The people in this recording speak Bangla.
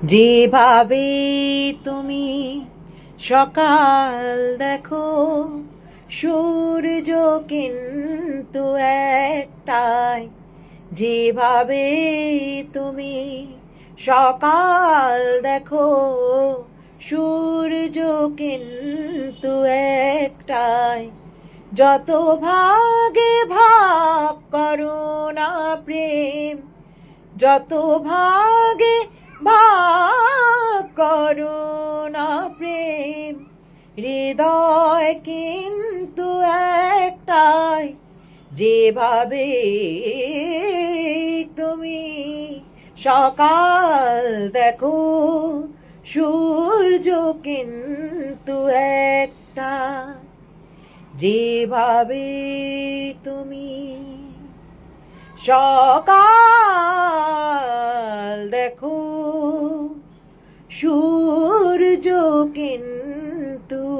যেভাবে তুমি সকাল দেখো, সূর্য কিন্তু একটাই। যেভাবে তুমি সকাল দেখো, সূর্য কিন্তু একটাই। যত ভাগে ভাগ করো না প্রেম, যত ভাগে ভাগ করো না প্রেম, হৃদয় কিন্তু একটাই। যেভাবে তুমি সকাল দেখো, সূর্য কিন্তু একটা। যেভাবে তুমি সকাল দেখো, সূর্য কিন্তু